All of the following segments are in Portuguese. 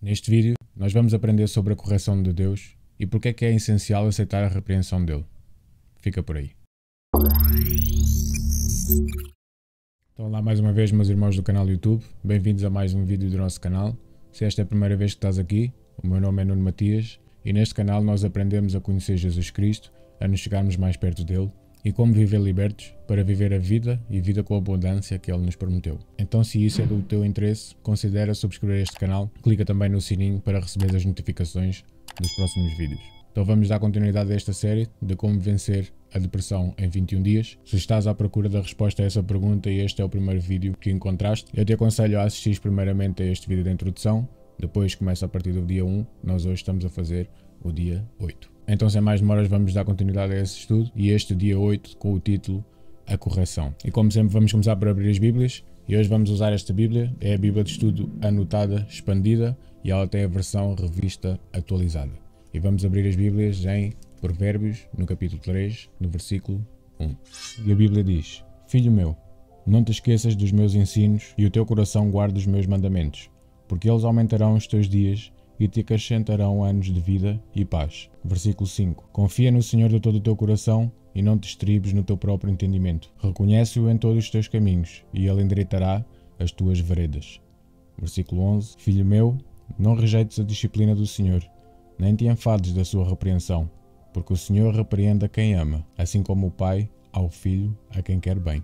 Neste vídeo, nós vamos aprender sobre a correção de Deus e porque é que é essencial aceitar a repreensão dele. Fica por aí. Então lá mais uma vez, meus irmãos do canal YouTube, bem-vindos a mais um vídeo do nosso canal. Se esta é a primeira vez que estás aqui, o meu nome é Nuno Matias e neste canal nós aprendemos a conhecer Jesus Cristo, a nos chegarmos mais perto dele e como viver libertos para viver a vida e vida com a abundância que ele nos prometeu. Então, se isso é do teu interesse, considera subscrever este canal, clica também no sininho para receber as notificações dos próximos vídeos. Então vamos dar continuidade a esta série de como vencer a depressão em 21 dias. Se estás à procura da resposta a essa pergunta e este é o primeiro vídeo que encontraste, eu te aconselho a assistir primeiramente a este vídeo de introdução, depois começa a partir do dia 1, nós hoje estamos a fazer o dia 8. Então sem mais demoras vamos dar continuidade a esse estudo e este dia 8 com o título A Correção. E como sempre vamos começar por abrir as Bíblias e hoje vamos usar esta Bíblia, é a Bíblia de Estudo anotada, expandida e ela tem a versão revista atualizada. E vamos abrir as Bíblias em Provérbios, no capítulo 3, no versículo 1. E a Bíblia diz: Filho meu, não te esqueças dos meus ensinos e o teu coração guarde os meus mandamentos, porque eles aumentarão os teus dias e te acrescentarão anos de vida e paz. Versículo 5. Confia no Senhor de todo o teu coração e não te estribes no teu próprio entendimento. Reconhece-o em todos os teus caminhos e ele endireitará as tuas veredas. Versículo 11. Filho meu, não rejeites a disciplina do Senhor, nem te enfades da sua repreensão, porque o Senhor repreende a quem ama, assim como o Pai ao Filho a quem quer bem.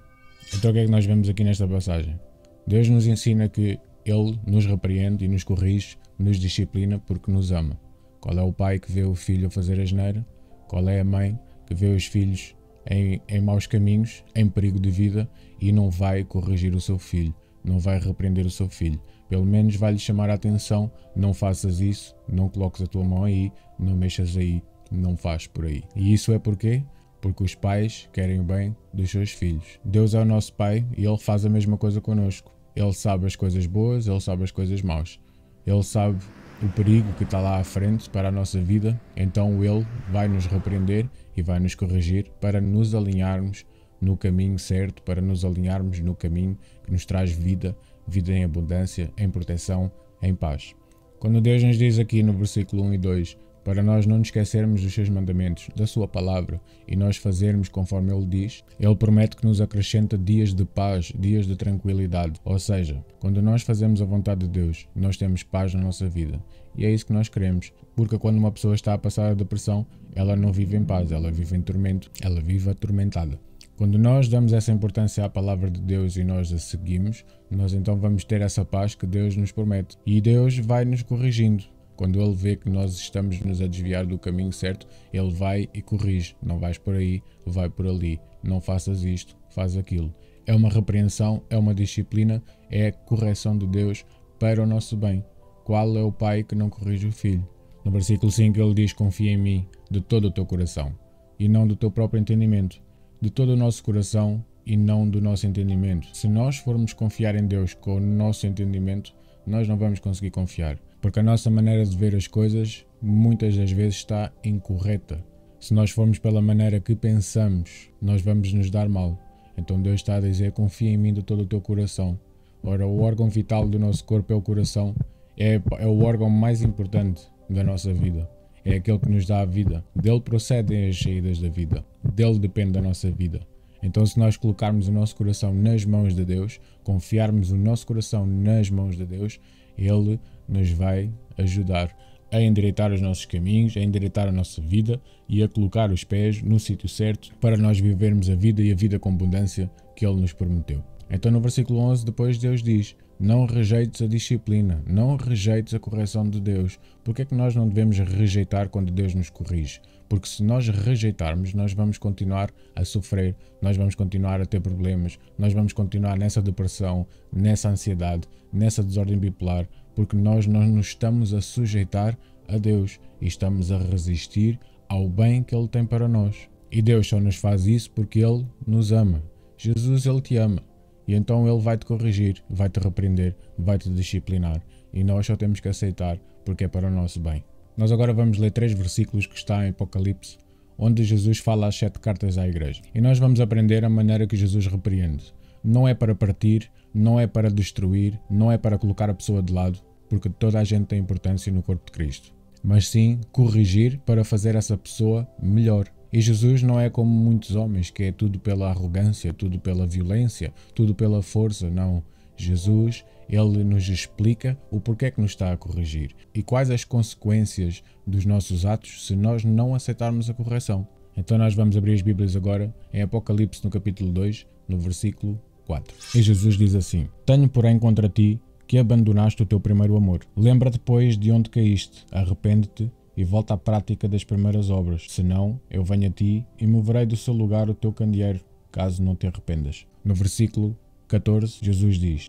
Então o que é que nós vemos aqui nesta passagem? Deus nos ensina que Ele nos repreende e nos corrige, nos disciplina porque nos ama. Qual é o pai que vê o filho a fazer asneira? Qual é a mãe que vê os filhos em maus caminhos, em perigo de vida e não vai corrigir o seu filho, não vai repreender o seu filho? Pelo menos vai-lhe chamar a atenção: não faças isso, não coloques a tua mão aí, não mexas aí, não faz por aí. E isso é porquê? Porque os pais querem o bem dos seus filhos. Deus é o nosso pai e Ele faz a mesma coisa connosco. Ele sabe as coisas boas, Ele sabe as coisas maus. Ele sabe o perigo que está lá à frente para a nossa vida, então Ele vai nos repreender e vai nos corrigir para nos alinharmos no caminho certo, para nos alinharmos no caminho que nos traz vida, vida em abundância, em proteção, em paz. Quando Deus nos diz aqui no versículo 1 e 2, para nós não nos esquecermos dos seus mandamentos, da sua palavra, e nós fazermos conforme Ele diz, Ele promete que nos acrescenta dias de paz, dias de tranquilidade. Ou seja, quando nós fazemos a vontade de Deus, nós temos paz na nossa vida. E é isso que nós queremos, porque quando uma pessoa está a passar a depressão, ela não vive em paz, ela vive em tormento, ela vive atormentada. Quando nós damos essa importância à palavra de Deus e nós a seguimos, nós então vamos ter essa paz que Deus nos promete. E Deus vai nos corrigindo. Quando Ele vê que nós estamos nos a desviar do caminho certo, Ele vai e corrige. Não vais por aí, vai por ali. Não faças isto, faz aquilo. É uma repreensão, é uma disciplina, é a correção de Deus para o nosso bem. Qual é o pai que não corrige o filho? No versículo 5 Ele diz: confia em mim de todo o teu coração e não do teu próprio entendimento. De todo o nosso coração e não do nosso entendimento. Se nós formos confiar em Deus com o nosso entendimento, nós não vamos conseguir confiar. Porque a nossa maneira de ver as coisas muitas das vezes está incorreta. Se nós formos pela maneira que pensamos, nós vamos nos dar mal. Então Deus está a dizer: confia em mim de todo o teu coração. Ora, o órgão vital do nosso corpo é o coração. É o órgão mais importante da nossa vida. É aquele que nos dá a vida. Dele procedem as saídas da vida. Dele depende a nossa vida. Então, se nós colocarmos o nosso coração nas mãos de Deus, confiarmos o nosso coração nas mãos de Deus, Ele nos vai ajudar a endireitar os nossos caminhos, a endireitar a nossa vida e a colocar os pés no sítio certo para nós vivermos a vida e a vida com abundância que Ele nos prometeu. Então no versículo 11 depois Deus diz: não rejeites a disciplina, não rejeites a correção de Deus. Porque é que nós não devemos rejeitar quando Deus nos corrige? Porque se nós rejeitarmos, nós vamos continuar a sofrer, nós vamos continuar a ter problemas, nós vamos continuar nessa depressão, nessa ansiedade, nessa desordem bipolar, porque nós não nos estamos a sujeitar a Deus e estamos a resistir ao bem que Ele tem para nós. E Deus só nos faz isso porque Ele nos ama. Jesus, Ele te ama. E então Ele vai-te corrigir, vai-te repreender, vai-te disciplinar. E nós só temos que aceitar porque é para o nosso bem. Nós agora vamos ler 3 versículos que está em Apocalipse, onde Jesus fala as 7 cartas à igreja. E nós vamos aprender a maneira que Jesus repreende. Não é para partir, não é para destruir, não é para colocar a pessoa de lado. porque toda a gente tem importância no corpo de Cristo, mas sim corrigir para fazer essa pessoa melhor. E Jesus não é como muitos homens, que é tudo pela arrogância, tudo pela violência, tudo pela força. Não. Jesus, ele nos explica o porquê que nos está a corrigir e quais as consequências dos nossos atos se nós não aceitarmos a correção. Então nós vamos abrir as Bíblias agora em Apocalipse no capítulo 2, no versículo 4. E Jesus diz assim: Tenho, porém, contra ti que abandonaste o teu primeiro amor. Lembra-te, pois, de onde caíste, arrepende-te e volta à prática das primeiras obras. Senão, eu venho a ti e moverei do seu lugar o teu candeeiro, caso não te arrependas. No versículo 14, Jesus diz: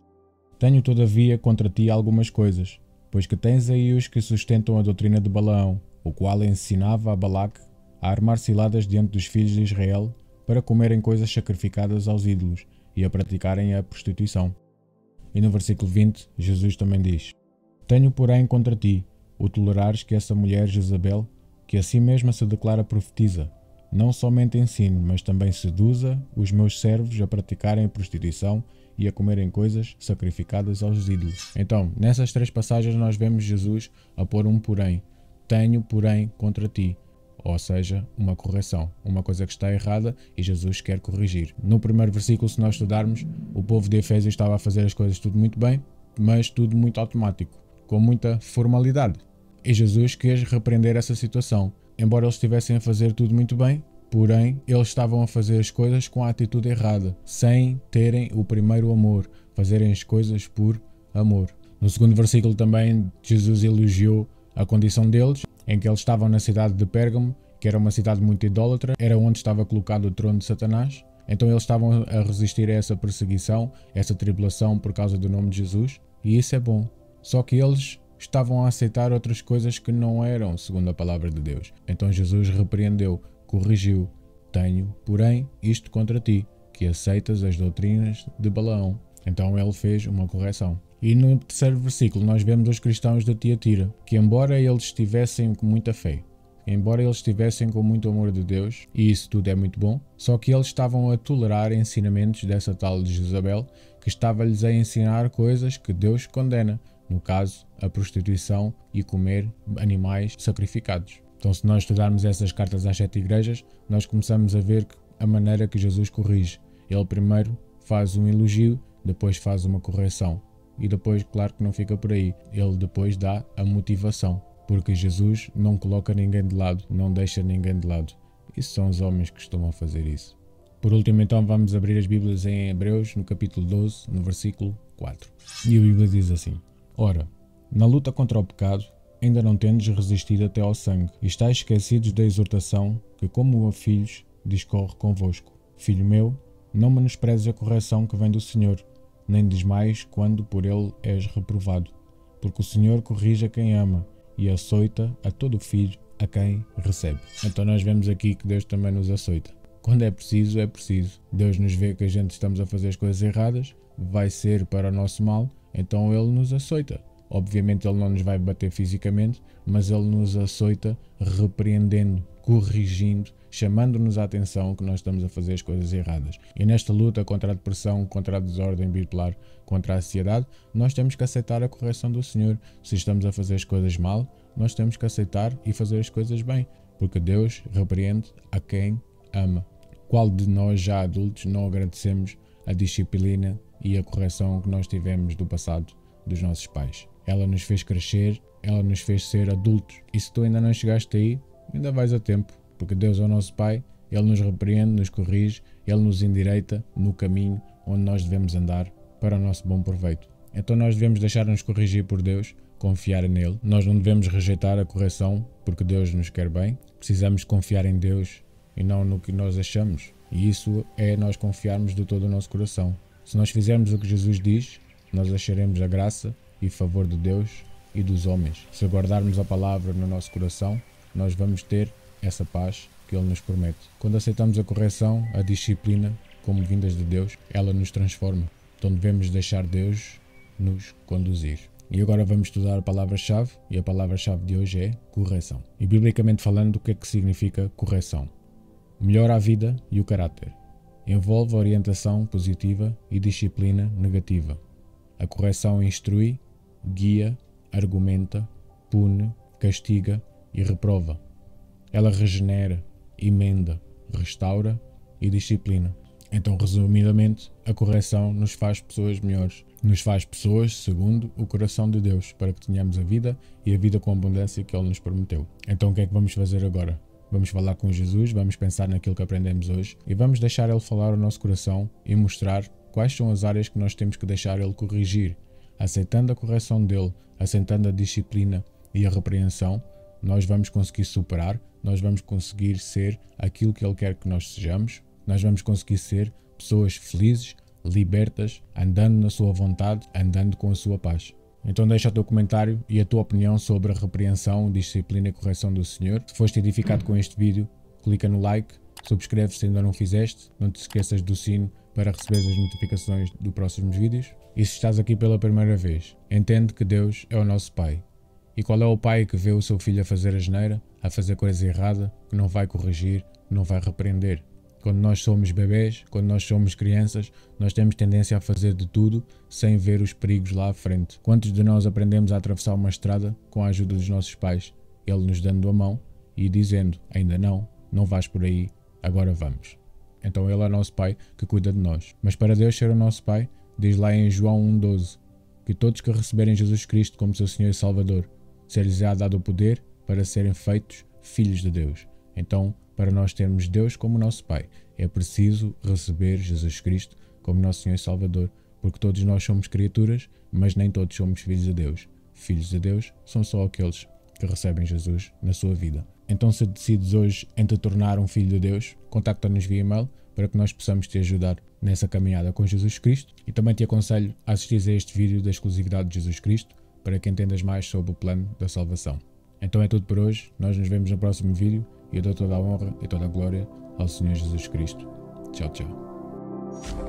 Tenho, todavia, contra ti algumas coisas, pois que tens aí os que sustentam a doutrina de Balaão, o qual ensinava a Balaque a armar ciladas diante dos filhos de Israel para comerem coisas sacrificadas aos ídolos e a praticarem a prostituição. E no versículo 20, Jesus também diz: Tenho, porém, contra ti o tolerares que essa mulher Jezabel, que a si mesma se declara profetiza, não somente ensine, mas também seduza os meus servos a praticarem a prostituição e a comerem coisas sacrificadas aos ídolos. Então, nessas três passagens nós vemos Jesus a pôr um porém. Tenho, porém, contra ti. Ou seja, uma correção, uma coisa que está errada e Jesus quer corrigir. No primeiro versículo, se nós estudarmos, o povo de Efésios estava a fazer as coisas tudo muito bem, mas tudo muito automático, com muita formalidade. E Jesus quis repreender essa situação. Embora eles estivessem a fazer tudo muito bem, porém, eles estavam a fazer as coisas com a atitude errada, sem terem o primeiro amor, fazerem as coisas por amor. No segundo versículo também, Jesus elogiou a condição deles, em que eles estavam na cidade de Pérgamo, que era uma cidade muito idólatra, era onde estava colocado o trono de Satanás. Então eles estavam a resistir a essa perseguição, essa tribulação por causa do nome de Jesus, e isso é bom. Só que eles estavam a aceitar outras coisas que não eram segundo a palavra de Deus. Então Jesus repreendeu, corrigiu: Tenho, porém, isto contra ti, que aceitas as doutrinas de Balaão. Então ele fez uma correção. E no terceiro versículo nós vemos os cristãos de Tiatira, que embora eles estivessem com muita fé, embora eles estivessem com muito amor de Deus, e isso tudo é muito bom, só que eles estavam a tolerar ensinamentos dessa tal de Jezabel, que estava-lhes a ensinar coisas que Deus condena, no caso, a prostituição e comer animais sacrificados. Então, se nós estudarmos essas cartas às 7 igrejas, nós começamos a ver a maneira que Jesus corrige. Ele primeiro faz um elogio, depois faz uma correção. E depois, claro que não fica por aí, ele depois dá a motivação, porque Jesus não coloca ninguém de lado, não deixa ninguém de lado. Isso são os homens que costumam fazer isso. Por último, então, vamos abrir as Bíblias em Hebreus, no capítulo 12, no versículo 4. E a Bíblia diz assim: Ora, na luta contra o pecado, ainda não tendes resistido até ao sangue, e estáis esquecidos da exortação que, como a filhos, discorre convosco. Filho meu, não menosprezes a correção que vem do Senhor, nem desmaies quando por ele és reprovado, porque o Senhor corrige a quem ama e açoita a todo filho a quem recebe. Então nós vemos aqui que Deus também nos açoita. Quando é preciso, é preciso. Deus nos vê que a gente estamos a fazer as coisas erradas, vai ser para o nosso mal, então Ele nos açoita. Obviamente Ele não nos vai bater fisicamente, mas Ele nos açoita repreendendo, corrigindo, chamando-nos a atenção que nós estamos a fazer as coisas erradas. E nesta luta contra a depressão, contra a desordem bipolar, contra a ansiedade, nós temos que aceitar a correção do Senhor. Se estamos a fazer as coisas mal, nós temos que aceitar e fazer as coisas bem, porque Deus repreende a quem ama. Qual de nós já adultos não agradecemos a disciplina e a correção que nós tivemos do passado dos nossos pais? Ela nos fez crescer, ela nos fez ser adultos. E se tu ainda não chegaste aí, ainda vais a tempo, porque Deus é o nosso Pai, Ele nos repreende, nos corrige, Ele nos endireita no caminho onde nós devemos andar para o nosso bom proveito. Então nós devemos deixar-nos corrigir por Deus, confiar nele. Nós não devemos rejeitar a correção, porque Deus nos quer bem. Precisamos confiar em Deus e não no que nós achamos. E isso é nós confiarmos de todo o nosso coração. Se nós fizermos o que Jesus diz, nós acharemos a graça e favor de Deus e dos homens. Se guardarmos a palavra no nosso coração, nós vamos ter essa paz que Ele nos promete. Quando aceitamos a correção, a disciplina, como vindas de Deus, ela nos transforma. Então devemos deixar Deus nos conduzir. E agora vamos estudar a palavra-chave, e a palavra-chave de hoje é correção. E biblicamente falando, o que é que significa correção? Melhora a vida e o caráter. Envolve orientação positiva e disciplina negativa. A correção instrui, guia argumenta, pune, castiga e reprova. Ela regenera, emenda, restaura e disciplina. Então, resumidamente, a correção nos faz pessoas melhores. Nos faz pessoas segundo o coração de Deus, para que tenhamos a vida e a vida com abundância que Ele nos prometeu. Então, o que é que vamos fazer agora? Vamos falar com Jesus, vamos pensar naquilo que aprendemos hoje e vamos deixar Ele falar ao nosso coração e mostrar quais são as áreas que nós temos que deixar Ele corrigir. Aceitando a correção dEle, aceitando a disciplina e a repreensão, nós vamos conseguir superar, nós vamos conseguir ser aquilo que Ele quer que nós sejamos, nós vamos conseguir ser pessoas felizes, libertas, andando na sua vontade, andando com a sua paz. Então deixa o teu comentário e a tua opinião sobre a repreensão, disciplina e correção do Senhor. Se foste edificado com este vídeo, clica no like, subscreve-se se ainda não fizeste, não te esqueças do sino para receber as notificações dos próximos vídeos. E se estás aqui pela primeira vez, entende que Deus é o nosso Pai. E qual é o pai que vê o seu filho a fazer asneira, a fazer coisa errada, que não vai corrigir, que não vai repreender? Quando nós somos bebés, quando nós somos crianças, nós temos tendência a fazer de tudo sem ver os perigos lá à frente. Quantos de nós aprendemos a atravessar uma estrada com a ajuda dos nossos pais? Ele nos dando a mão e dizendo, ainda não vais por aí, agora vamos. Então Ele é o nosso Pai que cuida de nós. Mas para Deus ser o nosso Pai, diz lá em João 1,12, que todos que receberem Jesus Cristo como seu Senhor e Salvador, ser-lhes-á dado o poder para serem feitos filhos de Deus. Então, para nós termos Deus como nosso Pai, é preciso receber Jesus Cristo como nosso Senhor e Salvador, porque todos nós somos criaturas, mas nem todos somos filhos de Deus. Filhos de Deus são só aqueles que recebem Jesus na sua vida. Então, se decides hoje em te tornar um filho de Deus, contacta-nos via e-mail para que nós possamos te ajudar nessa caminhada com Jesus Cristo. E também te aconselho a assistir a este vídeo da exclusividade de Jesus Cristo para que entendas mais sobre o plano da salvação. Então é tudo por hoje, nós nos vemos no próximo vídeo e eu dou toda a honra e toda a glória ao Senhor Jesus Cristo. Tchau, tchau.